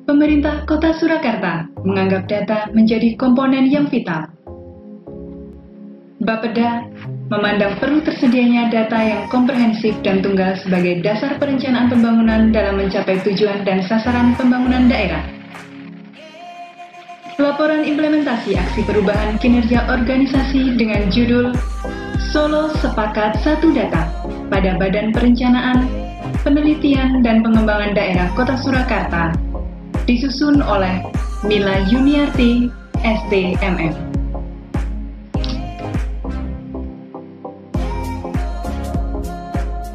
Pemerintah Kota Surakarta menganggap data menjadi komponen yang vital. Bapeda memandang perlu tersedianya data yang komprehensif dan tunggal sebagai dasar perencanaan pembangunan dalam mencapai tujuan dan sasaran pembangunan daerah. Laporan implementasi aksi perubahan kinerja organisasi dengan judul Solo Sepakat Satu Data pada Badan Perencanaan, Penelitian dan Pengembangan Daerah Kota Surakarta disusun oleh Mila Yuniarti, STMM.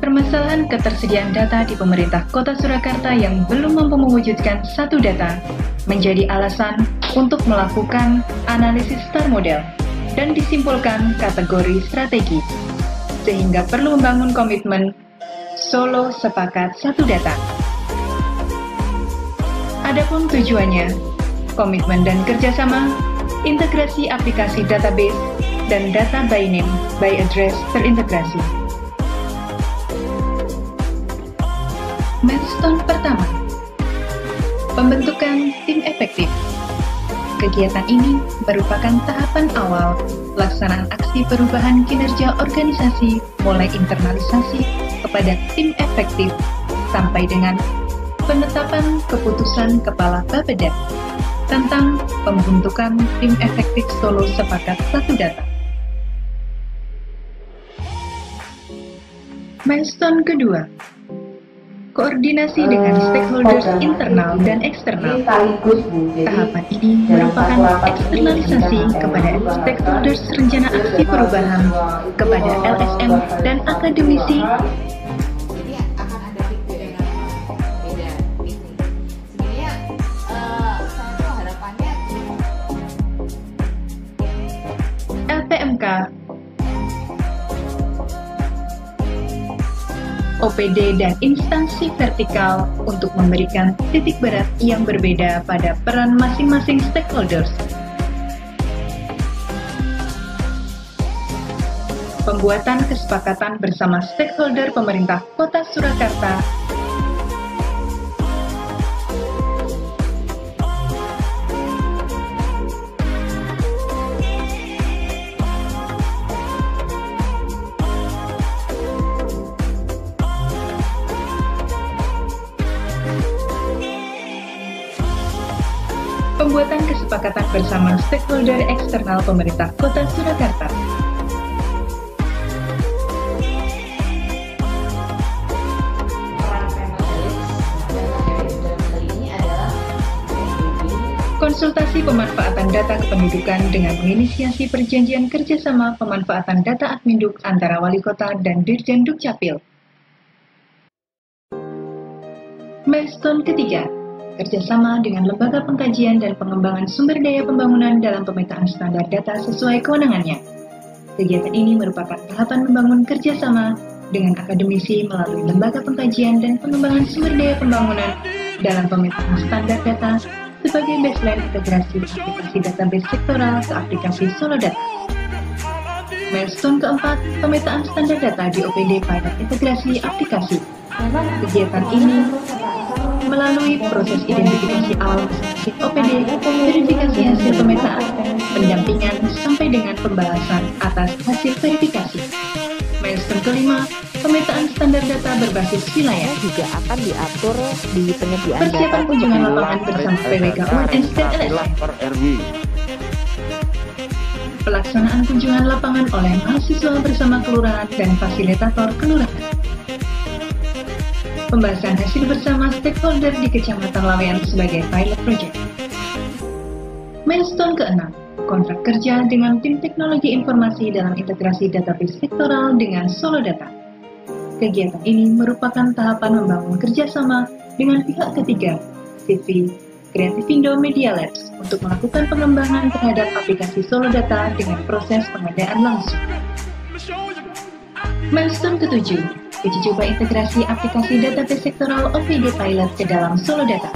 Permasalahan ketersediaan data di pemerintah Kota Surakarta yang belum mampu mewujudkan satu data menjadi alasan untuk melakukan analisis STAR model dan disimpulkan kategori strategi, sehingga perlu membangun komitmen Solo Sepakat Satu Data. Adapun tujuannya, komitmen dan kerjasama, integrasi aplikasi database, dan data by name, by address terintegrasi. Milestone pertama, pembentukan tim efektif. Kegiatan ini merupakan tahapan awal pelaksanaan aksi perubahan kinerja organisasi mulai internalisasi kepada tim efektif sampai dengan penetapan keputusan Kepala Bapeda tentang pembentukan tim efektif Solo Sepakat Satu Data. Milestone kedua, koordinasi dengan stakeholders internal dan eksternal. Tahapan ini merupakan eksternalisasi kepada stakeholders rencana aksi perubahan, kepada LSM dan akademisi. LPMK, OPD dan instansi vertikal untuk memberikan titik berat yang berbeda pada peran masing-masing stakeholders. Pembuatan kesepakatan bersama stakeholder pemerintah Kota Surakarta Pembuatan kesepakatan bersama stakeholder eksternal pemerintah Kota Surakarta. Konsultasi pemanfaatan data kependudukan dengan menginisiasi perjanjian kerjasama pemanfaatan data Adminduk antara Wali Kota dan Dirjen Dukcapil. Milestone ketiga, kerjasama dengan Lembaga Pengkajian dan Pengembangan Sumber Daya Pembangunan dalam pemetaan standar data sesuai kewenangannya. Kegiatan ini merupakan tahapan membangun kerjasama dengan akademisi melalui Lembaga Pengkajian dan Pengembangan Sumber Daya Pembangunan dalam pemetaan standar data sebagai baseline integrasi aplikasi database sektoral ke aplikasi Solo Data. Milestone keempat, pemetaan standar data di OPD Pilot Integrasi Aplikasi. Kegiatan ini melalui proses identifikasi awal masing-masing OPD, verifikasi hasil pemetaan, pendampingan, sampai dengan pembalasan atas hasil verifikasi. Milestone kelima, pemetaan standar data berbasis wilayah juga akan diatur di penyediaan persiapan kunjungan lapangan bersama PWK UNS dan LSM. Pelaksanaan kunjungan lapangan oleh mahasiswa bersama kelurahan dan fasilitator kelurahan. Pembahasan hasil bersama stakeholder di Kecamatan Laweyan sebagai pilot project. Milestone ke-6, kontrak kerja dengan tim teknologi informasi dalam integrasi database sektoral dengan Solo Data. Kegiatan ini merupakan tahapan membangun kerjasama dengan pihak ketiga, CV, Creativindo Media Labs, untuk melakukan pengembangan terhadap aplikasi Solo Data dengan proses pengadaan langsung. Milestone ke-7, uji coba integrasi aplikasi database sektoral OPD Pilot ke dalam Solo Data.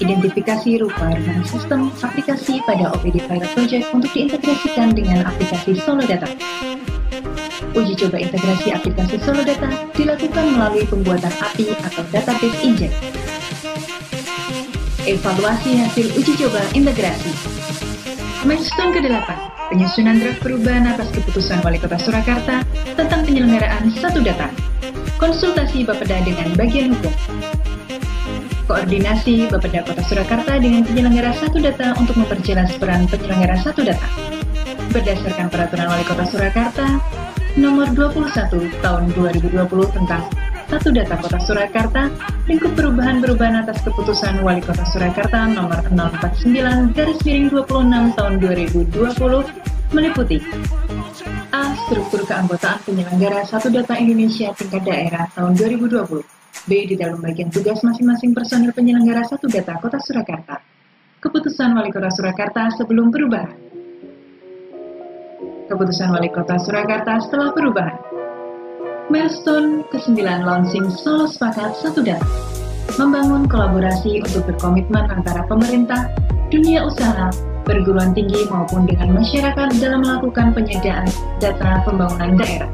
Identifikasi rupa dan sistem aplikasi pada OPD Pilot Project untuk diintegrasikan dengan aplikasi Solo Data. Uji coba integrasi aplikasi Solo Data dilakukan melalui pembuatan API atau Database Inject. Evaluasi hasil uji coba integrasi. Milestone ke-8, penyusunan draft perubahan atas keputusan Wali Kota Surakarta tentang penyelenggaraan satu data. Konsultasi Bapeda dengan bagian hukum. Koordinasi Bapeda Kota Surakarta dengan penyelenggara satu data untuk memperjelas peran penyelenggara satu data. Berdasarkan Peraturan Wali Kota Surakarta Nomor 21 Tahun 2020 tentang Satu Data Kota Surakarta, lingkup perubahan atas keputusan Wali Kota Surakarta Nomor 049/26 Tahun 2020 meliputi A. Struktur keanggotaan penyelenggara Satu Data Indonesia tingkat daerah tahun 2020. B. Di dalam bagian tugas masing-masing personil penyelenggara Satu Data Kota Surakarta. Keputusan Wali Kota Surakarta sebelum perubahan. Keputusan Wali Kota Surakarta setelah perubahan. Milestone ke-9 launching Solo Sepakat Satu Data. Membangun kolaborasi untuk berkomitmen antara pemerintah, dunia usaha, perguruan tinggi maupun dengan masyarakat dalam melakukan penyediaan data pembangunan daerah.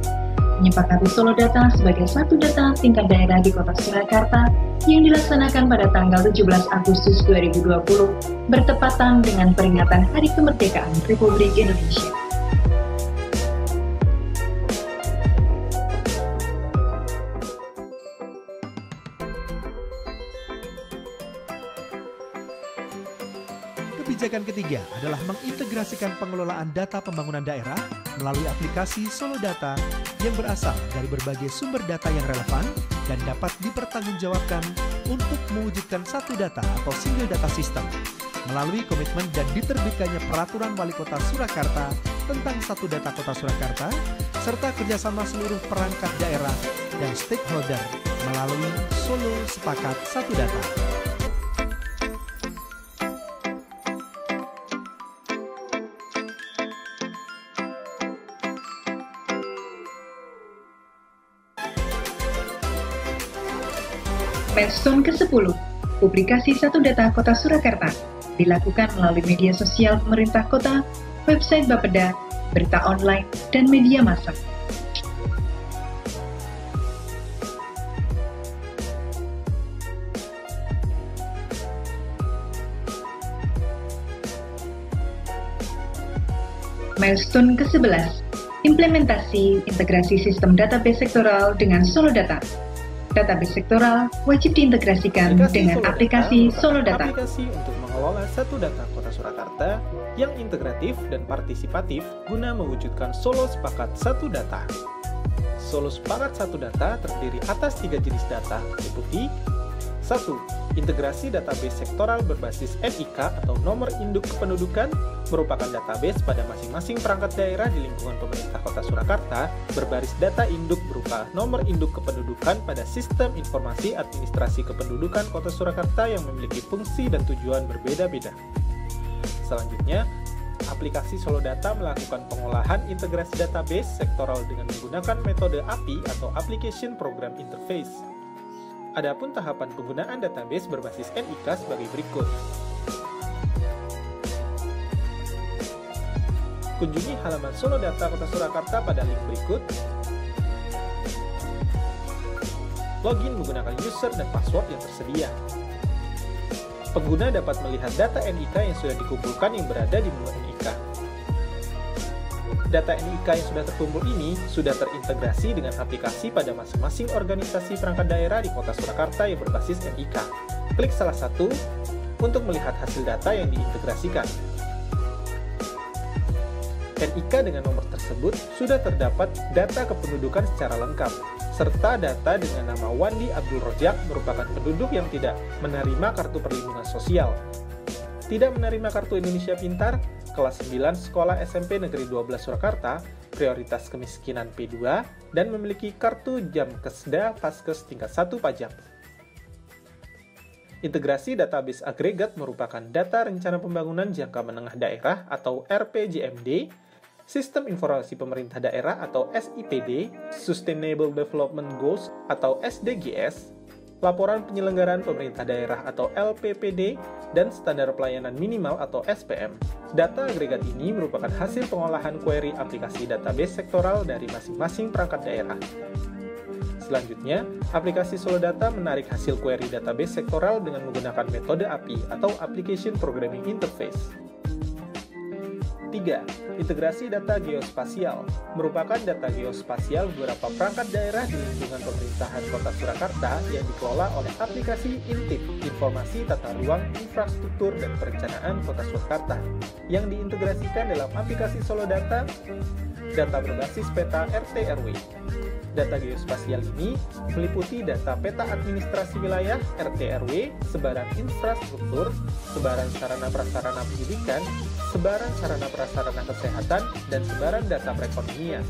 Menyepakati Solo Data sebagai satu data tingkat daerah di Kota Surakarta yang dilaksanakan pada tanggal 17 Agustus 2020 bertepatan dengan peringatan Hari Kemerdekaan Republik Indonesia. Kebijakan ketiga adalah mengintegrasikan pengelolaan data pembangunan daerah melalui aplikasi Solo Data yang berasal dari berbagai sumber data yang relevan dan dapat dipertanggungjawabkan untuk mewujudkan satu data atau single data system melalui komitmen dan diterbitkannya Peraturan Wali Kota Surakarta tentang Satu Data Kota Surakarta serta kerjasama seluruh perangkat daerah dan stakeholder melalui Solo Sepakat Satu Data. Milestone ke-10, publikasi Satu Data Kota Surakarta, dilakukan melalui media sosial pemerintah kota, website Bapeda, berita online, dan media massa. Milestone ke-11, implementasi integrasi sistem database sektoral dengan Solo Data. Database sektoral wajib diintegrasikan dengan aplikasi Solo Data. Aplikasi untuk mengelola Satu Data Kota Surakarta yang integratif dan partisipatif guna mewujudkan Solo Sepakat Satu Data. Solo Sepakat Satu Data terdiri atas 3 jenis data, meliputi 1. Integrasi database sektoral berbasis NIK atau nomor induk kependudukan merupakan database pada masing-masing perangkat daerah di lingkungan pemerintah Kota Surakarta berbaris data induk berupa nomor induk kependudukan pada Sistem Informasi Administrasi Kependudukan Kota Surakarta yang memiliki fungsi dan tujuan berbeda-beda. Selanjutnya, aplikasi Solo Data melakukan pengolahan integrasi database sektoral dengan menggunakan metode API atau Application Program Interface. Adapun tahapan penggunaan database berbasis NIK sebagai berikut. Kunjungi halaman Solo Data Kota Surakarta pada link berikut. Login menggunakan user dan password yang tersedia. Pengguna dapat melihat data NIK yang sudah dikumpulkan yang berada di menu NIK. Data NIK yang sudah terkumpul ini sudah terintegrasi dengan aplikasi pada masing-masing organisasi perangkat daerah di Kota Surakarta yang berbasis NIK. Klik salah satu untuk melihat hasil data yang diintegrasikan. NIK dengan nomor tersebut sudah terdapat data kependudukan secara lengkap, serta data dengan nama Wandi Abdul Rojak merupakan penduduk yang tidak menerima kartu perlindungan sosial. Tidak menerima kartu Indonesia Pintar, kelas 9 Sekolah SMP Negeri 12 Surakarta, prioritas kemiskinan P2, dan memiliki kartu Jamkesda Paskes tingkat 1 pajak. Integrasi database agregat merupakan data rencana pembangunan jangka menengah daerah atau RPJMD, Sistem Informasi Pemerintah Daerah atau SIPD, Sustainable Development Goals atau SDGs, laporan penyelenggaraan pemerintah daerah atau LPPD, dan standar pelayanan minimal atau SPM. Data agregat ini merupakan hasil pengolahan query aplikasi database sektoral dari masing-masing perangkat daerah. Selanjutnya, aplikasi Solodata menarik hasil query database sektoral dengan menggunakan metode API atau Application Programming Interface. 3. Integrasi data geospasial merupakan data geospasial beberapa perangkat daerah di lingkungan pemerintahan Kota Surakarta yang dikelola oleh aplikasi INTIP, Informasi Tata Ruang, Infrastruktur, dan Perencanaan Kota Surakarta, yang diintegrasikan dalam aplikasi Solodata, data berbasis peta RT/RW. Data geospasial ini meliputi data peta administrasi wilayah RT/RW, sebaran infrastruktur, sebaran sarana-prasarana pendidikan, sebaran sarana-prasarana kesehatan, dan sebaran data perekonomian.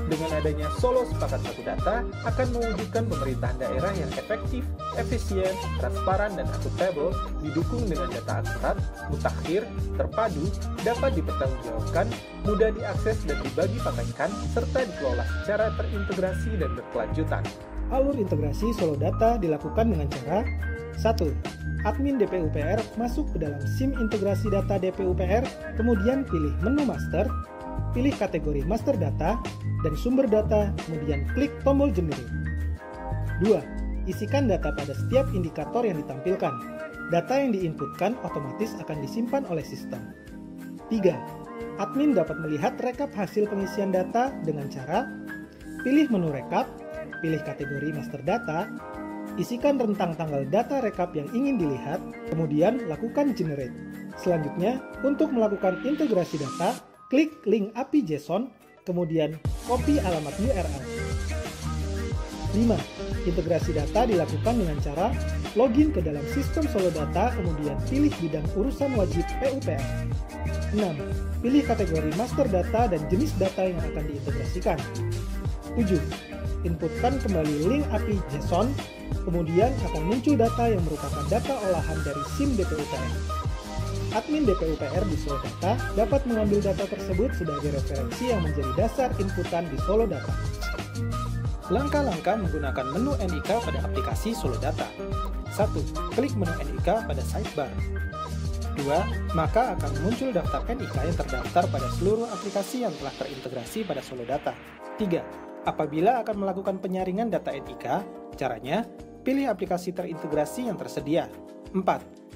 Dengan adanya Solo Sepakat Satu Data akan mewujudkan pemerintahan daerah yang efektif, efisien, transparan, dan akuntabel, didukung dengan data akurat, mutakhir, terpadu, dapat dipertanggungjawabkan, mudah diakses dan dibagi pakaikan, serta dikelola secara terintegrasi dan berkelanjutan. Alur integrasi Solodata dilakukan dengan cara 1. Admin DPUPR masuk ke dalam SIM integrasi data DPUPR, kemudian pilih menu master, pilih kategori master data dan sumber data, kemudian klik tombol generate. 2. Isikan data pada setiap indikator yang ditampilkan. Data yang diinputkan otomatis akan disimpan oleh sistem. 3. Admin dapat melihat rekap hasil pengisian data dengan cara pilih menu rekap, pilih kategori master data, isikan rentang tanggal data rekap yang ingin dilihat, kemudian lakukan generate. Selanjutnya, untuk melakukan integrasi data, klik link API JSON, kemudian copy alamat URL. 5. Integrasi data dilakukan dengan cara login ke dalam sistem Solodata, kemudian pilih bidang urusan wajib PUPR. 6. Pilih kategori master data dan jenis data yang akan diintegrasikan. 7. Inputkan kembali link API JSON, kemudian akan muncul data yang merupakan data olahan dari SIM DPUPR. Admin DPUPR di Solodata dapat mengambil data tersebut sebagai referensi yang menjadi dasar inputan di Solodata. Langkah-langkah menggunakan menu NIK pada aplikasi Solodata. 1. Klik menu NIK pada sidebar. 2. Maka akan muncul daftar NIK yang terdaftar pada seluruh aplikasi yang telah terintegrasi pada Solodata. 3. Apabila akan melakukan penyaringan data NIK, caranya pilih aplikasi terintegrasi yang tersedia. 4.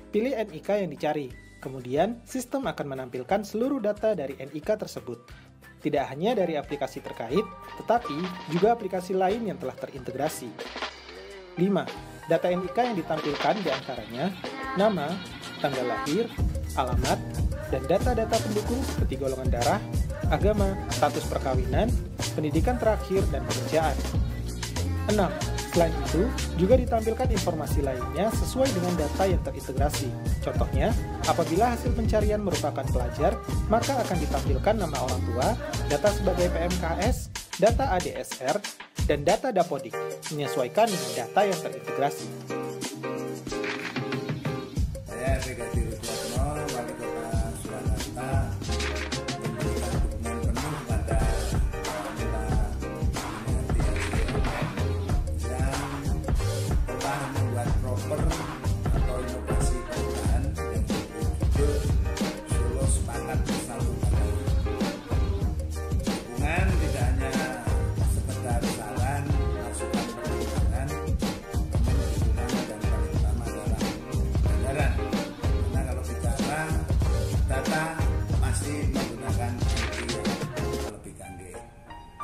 Pilih NIK yang dicari. Kemudian, sistem akan menampilkan seluruh data dari NIK tersebut. Tidak hanya dari aplikasi terkait, tetapi juga aplikasi lain yang telah terintegrasi. 5. Data NIK yang ditampilkan diantaranya nama, tanggal lahir, alamat, dan data-data pendukung seperti golongan darah, agama, status perkawinan, pendidikan terakhir, dan pekerjaan. 6. Selain itu, juga ditampilkan informasi lainnya sesuai dengan data yang terintegrasi. Contohnya, apabila hasil pencarian merupakan pelajar, maka akan ditampilkan nama orang tua, data sebagai PMKS, data ADSR, dan data Dapodik, menyesuaikan dengan data yang terintegrasi. Saya Brigadir Suwarno, Wali Kota Surakarta, memberikan dukungan penuh pada membuat proper atau inovasi perubahan yang berjudul Solo Sepakat Satu Data. Dukungan tidak hanya sekedar saran, masukan pertimbangan, namun dukungan dan paling utama adalah kesadaran. Karena kalau bicara data pasti menggunakan IT yang lebih canggih.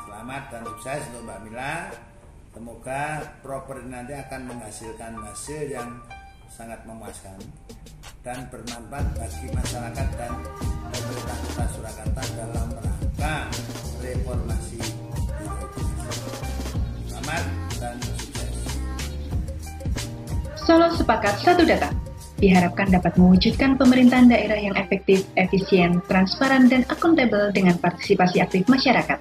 Selamat dan sukses untuk Mbak Mila. Semoga proper nanti akan menghasilkan hasil yang sangat memuaskan dan bermanfaat bagi masyarakat dan pemerintah Kota Surakarta dalam rangka reformasi birokrasi. Selamat dan sukses. Solo Sepakat Satu Data diharapkan dapat mewujudkan pemerintahan daerah yang efektif, efisien, transparan, dan akuntabel dengan partisipasi aktif masyarakat.